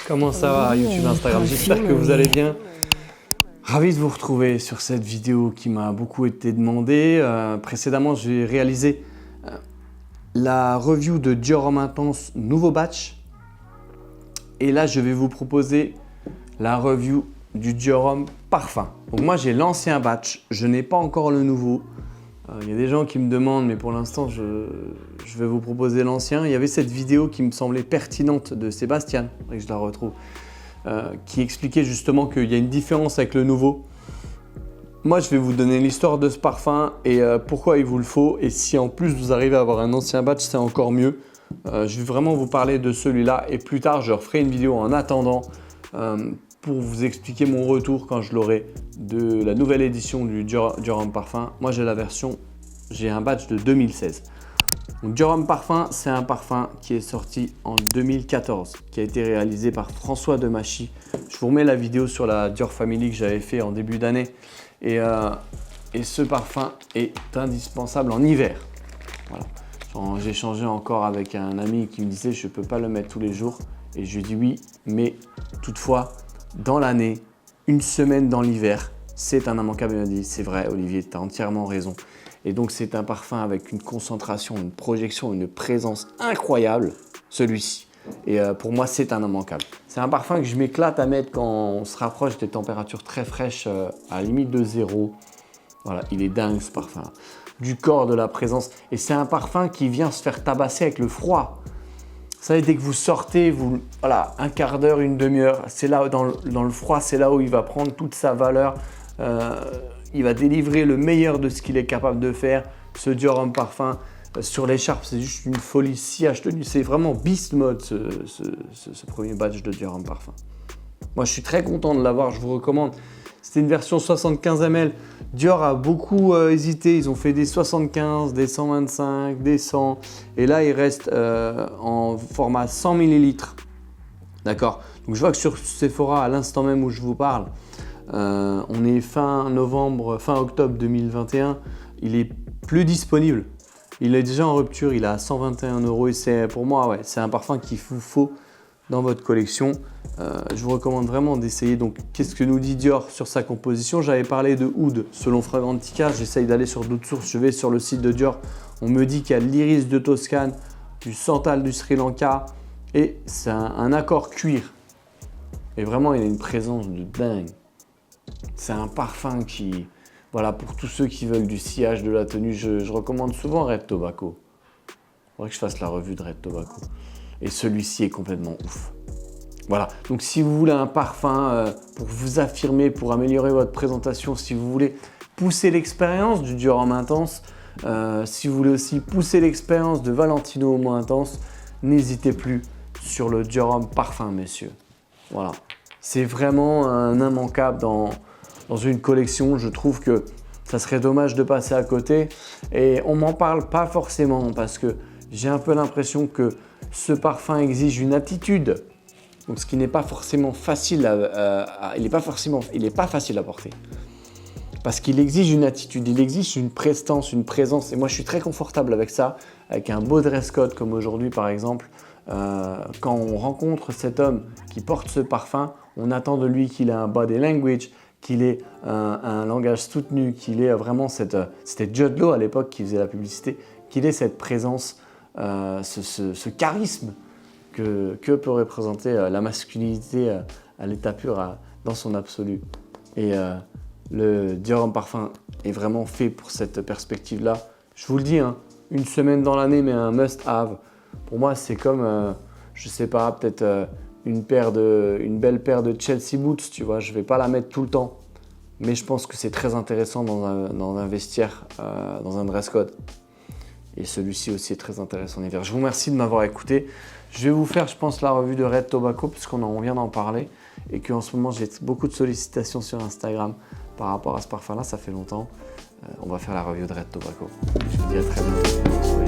Comment ça va YouTube, Instagram? J'espère que vous allez bien. Ravi de vous retrouver sur cette vidéo qui m'a beaucoup été demandée. Précédemment, j'ai réalisé la review de Dior Homme Intense nouveau batch. Et là, je vais vous proposer la review du Dior Homme Parfum. Donc moi, j'ai l'ancien batch. Je n'ai pas encore le nouveau. Il y a des gens qui me demandent, mais pour l'instant, je vais vous proposer l'ancien. Il y avait cette vidéo qui me semblait pertinente de Sébastien, et que je la retrouve, qui expliquait justement qu'il y a une différence avec le nouveau. Moi, je vais vous donner l'histoire de ce parfum et pourquoi il vous le faut. Et si en plus vous arrivez à avoir un ancien batch, c'est encore mieux. Je vais vraiment vous parler de celui-là et plus tard, je referai une vidéo en attendant pour vous expliquer mon retour quand je l'aurai de la nouvelle édition du Dior Homme Parfum. Moi, j'ai un batch de 2016. Donc, Dior Homme Parfum, c'est un parfum qui est sorti en 2014, qui a été réalisé par François Demachy. Je vous remets la vidéo sur la Dior Family que j'avais fait en début d'année. Et ce parfum est indispensable en hiver. Voilà. J'ai échangé encore avec un ami qui me disait je ne peux pas le mettre tous les jours. Et je lui ai dit oui, mais toutefois, dans l'année, une semaine dans l'hiver, c'est un immanquable. Il m'a dit c'est vrai Olivier, tu as entièrement raison. Et donc c'est un parfum avec une concentration, une projection, une présence incroyable, celui-ci. Et pour moi, c'est un immanquable. C'est un parfum que je m'éclate à mettre quand on se rapproche des températures très fraîches, à la limite de 0. Voilà, il est dingue ce parfum. Du corps, de la présence. Et c'est un parfum qui vient se faire tabasser avec le froid. Vous savez, dès que vous sortez, voilà, un quart d'heure, une demi-heure, c'est là dans le froid, c'est là où il va prendre toute sa valeur. Il va délivrer le meilleur de ce qu'il est capable de faire. Ce Dior Homme Parfum, sur l'écharpe, c'est juste une folie. Sillage tenue, c'est vraiment beast mode ce premier batch de Dior Homme Parfum. Moi, je suis très content de l'avoir, je vous recommande. C'était une version 75 ml. Dior a beaucoup hésité. Ils ont fait des 75, des 125, des 100. Et là, il reste en format 100 ml. D'accord. Donc, je vois que sur Sephora, à l'instant même où je vous parle, on est fin octobre 2021. Il est plus disponible. Il est déjà en rupture. Il est à 121 €. Et c'est pour moi, ouais, c'est un parfum qu'il vous faut dans votre collection. Je vous recommande vraiment d'essayer. Donc, qu'est-ce que nous dit Dior sur sa composition? J'avais parlé de oud selon Fragrantica. J'essaye d'aller sur d'autres sources. Je vais sur le site de Dior. On me dit qu'il y a de l'iris de Toscane, du santal du Sri Lanka et c'est un accord cuir. Et vraiment, il a une présence de dingue. C'est un parfum qui, voilà, pour tous ceux qui veulent du sillage, de la tenue, je recommande souvent Red Tobacco. Il faudrait que je fasse la revue de Red Tobacco. Et celui-ci est complètement ouf. Voilà, donc si vous voulez un parfum pour vous affirmer, pour améliorer votre présentation, si vous voulez pousser l'expérience du Dior Homme Intense, si vous voulez aussi pousser l'expérience de Valentino Homme Intense, n'hésitez plus sur le Dior Homme Parfum, messieurs. Voilà, c'est vraiment un immanquable dans une collection. Je trouve que ça serait dommage de passer à côté et on m'en parle pas forcément parce que j'ai un peu l'impression que ce parfum exige une attitude, donc ce qui n'est pas forcément facile il n'est pas facile à porter. Parce qu'il exige une attitude, il exige une prestance, une présence. Et moi, je suis très confortable avec ça, avec un beau dress code comme aujourd'hui par exemple. Quand on rencontre cet homme qui porte ce parfum, on attend de lui qu'il ait un body language, qu'il ait un langage soutenu, qu'il ait vraiment c'était Jude Law à l'époque qui faisait la publicité, qu'il ait cette présence, ce charisme que peut représenter la masculinité à l'état pur, dans son absolu. Et le Dior Homme Parfum est vraiment fait pour cette perspective-là. Je vous le dis, hein, une semaine dans l'année, mais un must-have. Pour moi, c'est comme, je sais pas, peut-être une belle paire de Chelsea Boots, tu vois. Je vais pas la mettre tout le temps, mais je pense que c'est très intéressant dans un vestiaire, dans un dress code. Et celui-ci aussi est très intéressant en hiver. Je vous remercie de m'avoir écouté. Je vais vous faire, je pense, la revue de Red Tobacco puisqu'on vient d'en parler et qu'en ce moment, j'ai beaucoup de sollicitations sur Instagram par rapport à ce parfum-là. Ça fait longtemps. On va faire la revue de Red Tobacco. Je vous dis à très bientôt.